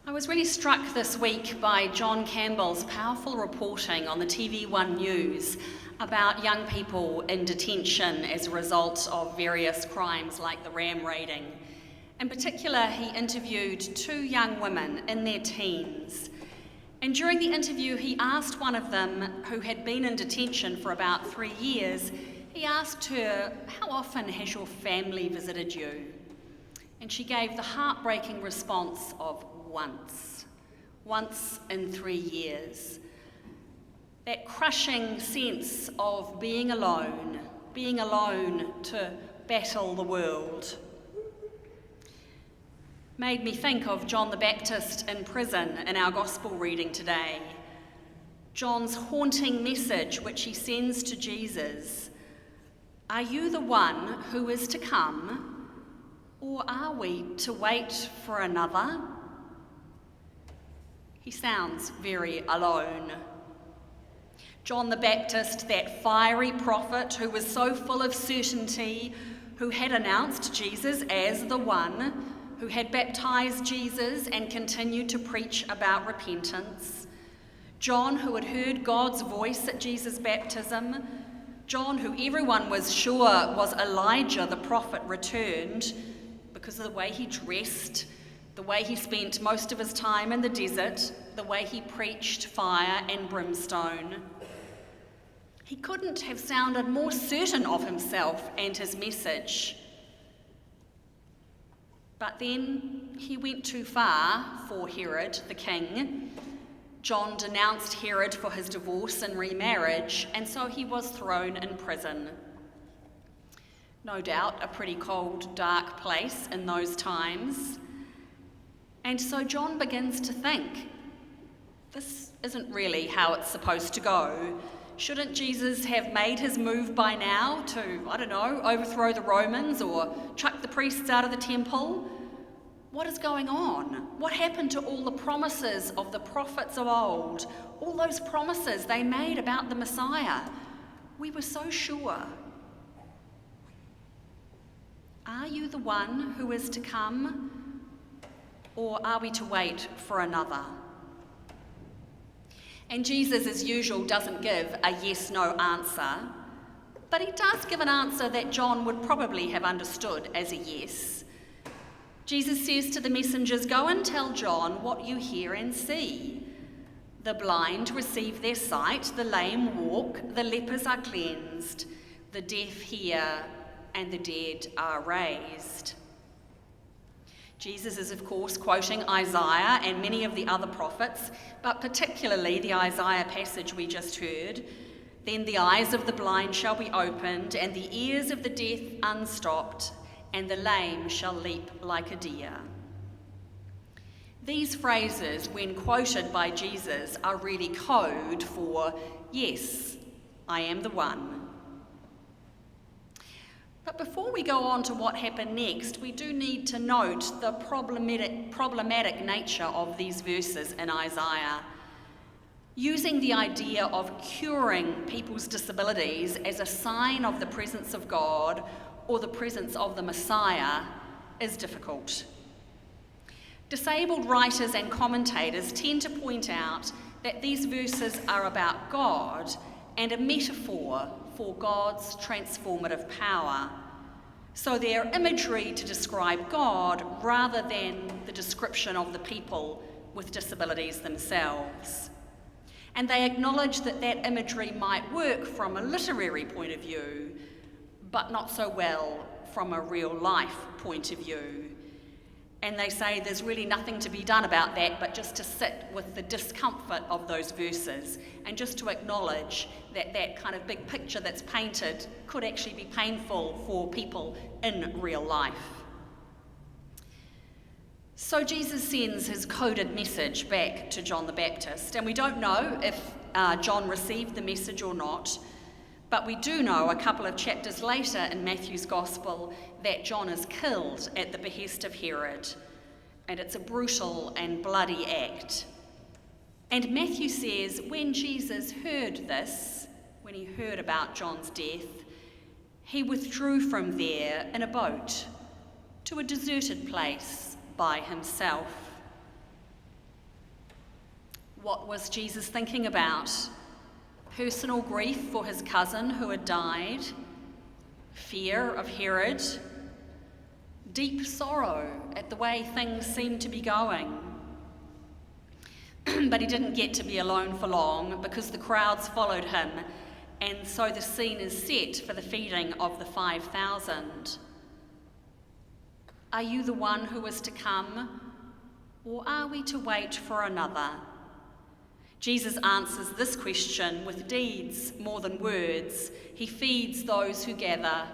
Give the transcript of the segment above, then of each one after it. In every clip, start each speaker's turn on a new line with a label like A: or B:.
A: I was really struck this week by John Campbell's powerful reporting on the TV1 News about young people in detention as a result of various crimes like the ram raiding. In particular, he interviewed two young women in their teens. And during the interview, he asked one of them, who had been in detention for about 3 years, he asked her, "How often has your family visited you?" And she gave the heartbreaking response of once in 3 years. That crushing sense of being alone to battle the world, made me think of John the Baptist in prison in our gospel reading today. John's haunting message which he sends to Jesus: "Are you the one who is to come, or are we to wait for another?" He sounds very alone. John the Baptist, that fiery prophet who was so full of certainty, who had announced Jesus as the one, who had baptized Jesus and continued to preach about repentance. John, who had heard God's voice at Jesus' baptism. John, who everyone was sure was Elijah the prophet returned because of the way he dressed, the way he spent most of his time in the desert, the way he preached fire and brimstone. He couldn't have sounded more certain of himself and his message. But then he went too far for Herod the king. John denounced Herod for his divorce and remarriage, and so he was thrown in prison. No doubt a pretty cold, dark place in those times. And so John begins to think, this isn't really how it's supposed to go. Shouldn't Jesus have made his move by now to, overthrow the Romans or chuck the priests out of the temple? What is going on? What happened to all the promises of the prophets of old? All those promises they made about the Messiah? We were so sure. Are you the one who is to come, or are we to wait for another? And Jesus, as usual, doesn't give a yes-no answer, but he does give an answer that John would probably have understood as a yes. Jesus says to the messengers, "Go and tell John what you hear and see. The blind receive their sight, the lame walk, the lepers are cleansed, the deaf hear, and the dead are raised." Jesus is, of course, quoting Isaiah and many of the other prophets, but particularly the Isaiah passage we just heard. "Then the eyes of the blind shall be opened, and the ears of the deaf unstopped, and the lame shall leap like a deer." These phrases, when quoted by Jesus, are really code for, yes, I am the one. But before we go on to what happened next, we do need to note the problematic nature of these verses in Isaiah. Using the idea of curing people's disabilities as a sign of the presence of God or the presence of the Messiah is difficult. Disabled writers and commentators tend to point out that these verses are about God and a metaphor for God's transformative power. So they're imagery to describe God rather than the description of the people with disabilities themselves. And they acknowledge that that imagery might work from a literary point of view, but not so well from a real life point of view. And they say there's really nothing to be done about that but just to sit with the discomfort of those verses and just to acknowledge that that kind of big picture that's painted could actually be painful for people in real life. So Jesus sends his coded message back to John the Baptist, and we don't know if John received the message or not, but we do know a couple of chapters later in Matthew's Gospel that John is killed at the behest of Herod, and it's a brutal and bloody act. And Matthew says when Jesus heard this, when he heard about John's death, he withdrew from there in a boat to a deserted place by himself. What was Jesus thinking about? Personal grief for his cousin who had died, fear of Herod, deep sorrow at the way things seemed to be going. But he didn't get to be alone for long because the crowds followed him, and so the scene is set for the feeding of the 5,000. Are you the one who is to come, or are we to wait for another? Jesus answers this question with deeds more than words. He feeds those who gather,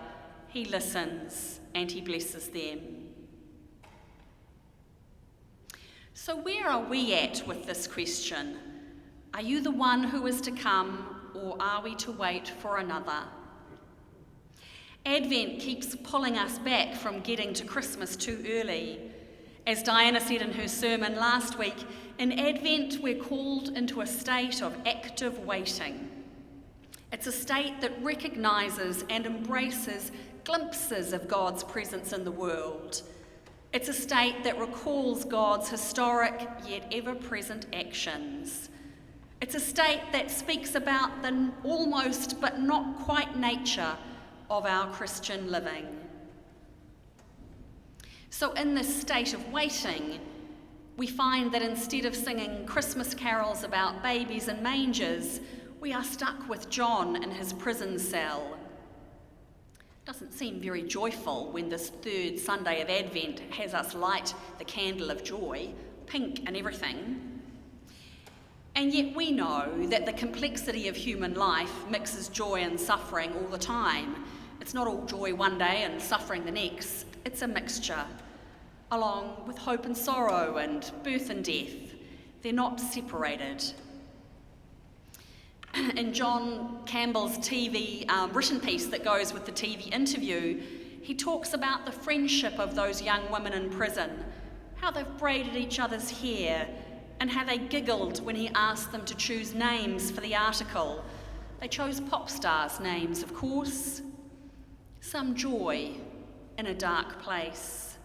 A: he listens, and he blesses them. So where are we at with this question? Are you the one who is to come, or are we to wait for another? Advent keeps pulling us back from getting to Christmas too early. As Diana said in her sermon last week, in Advent we're called into a state of active waiting. It's a state that recognises and embraces glimpses of God's presence in the world. It's a state that recalls God's historic yet ever-present actions. It's a state that speaks about the almost but not quite nature of our Christian living. So in this state of waiting, we find that instead of singing Christmas carols about babies and mangers, we are stuck with John in his prison cell. Doesn't seem very joyful when this third Sunday of Advent has us light the candle of joy, pink and everything. And yet we know that the complexity of human life mixes joy and suffering all the time. It's not all joy one day and suffering the next. It's a mixture, along with hope and sorrow and birth and death. They're not separated. In John Campbell's TV written piece that goes with the TV interview, he talks about the friendship of those young women in prison, how they've braided each other's hair, and how they giggled when he asked them to choose names for the article. They chose pop stars' names, of course. Some joy in a dark place.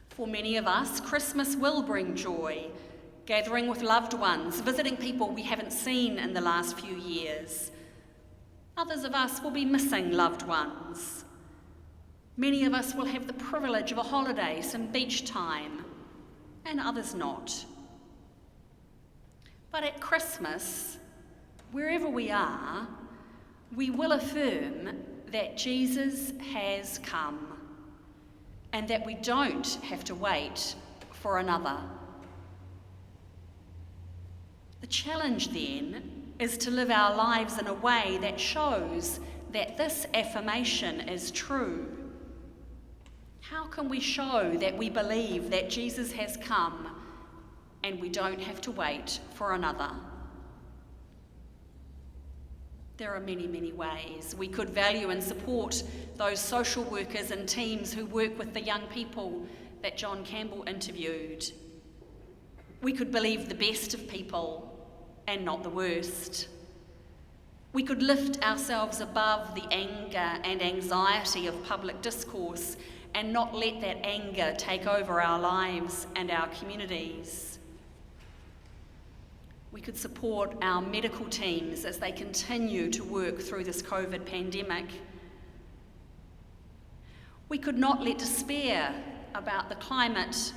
A: For many of us, Christmas will bring joy, gathering with loved ones, visiting people we haven't seen in the last few years. Others of us will be missing loved ones. Many of us will have the privilege of a holiday, some beach time, and others not. But at Christmas, wherever we are, we will affirm that Jesus has come and that we don't have to wait for another. The challenge then is to live our lives in a way that shows that this affirmation is true. How can we show that we believe that Jesus has come and we don't have to wait for another? There are many, many ways. We could value and support those social workers and teams who work with the young people that John Campbell interviewed. We could believe the best of people and not the worst. We could lift ourselves above the anger and anxiety of public discourse and not let that anger take over our lives and our communities. We could support our medical teams as they continue to work through this COVID pandemic. We could not let despair about the climate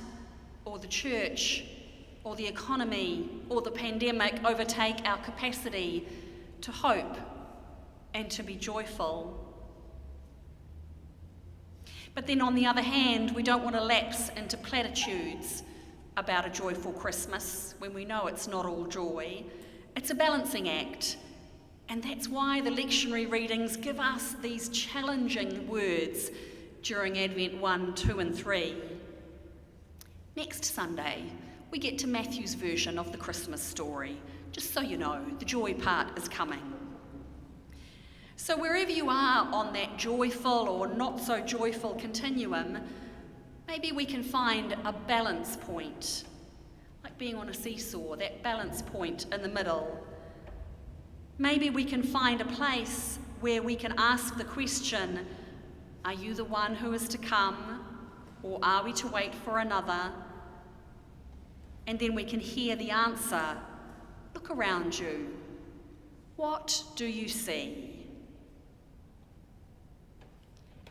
A: or the church or the economy or the pandemic overtake our capacity to hope and to be joyful. But then on the other hand, we don't want to lapse into platitudes about a joyful Christmas when we know it's not all joy. It's a balancing act, and that's why the lectionary readings give us these challenging words during Advent 1, 2 and 3. Next Sunday, we get to Matthew's version of the Christmas story. Just so you know, the joy part is coming. So wherever you are on that joyful or not so joyful continuum, maybe we can find a balance point, like being on a seesaw, that balance point in the middle. Maybe we can find a place where we can ask the question, are you the one who is to come, or are we to wait for another? And then we can hear the answer, look around you. What do you see?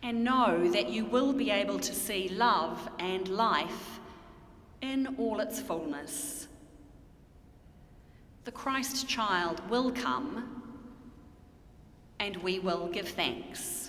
A: And know that you will be able to see love and life in all its fullness. The Christ child will come, and we will give thanks.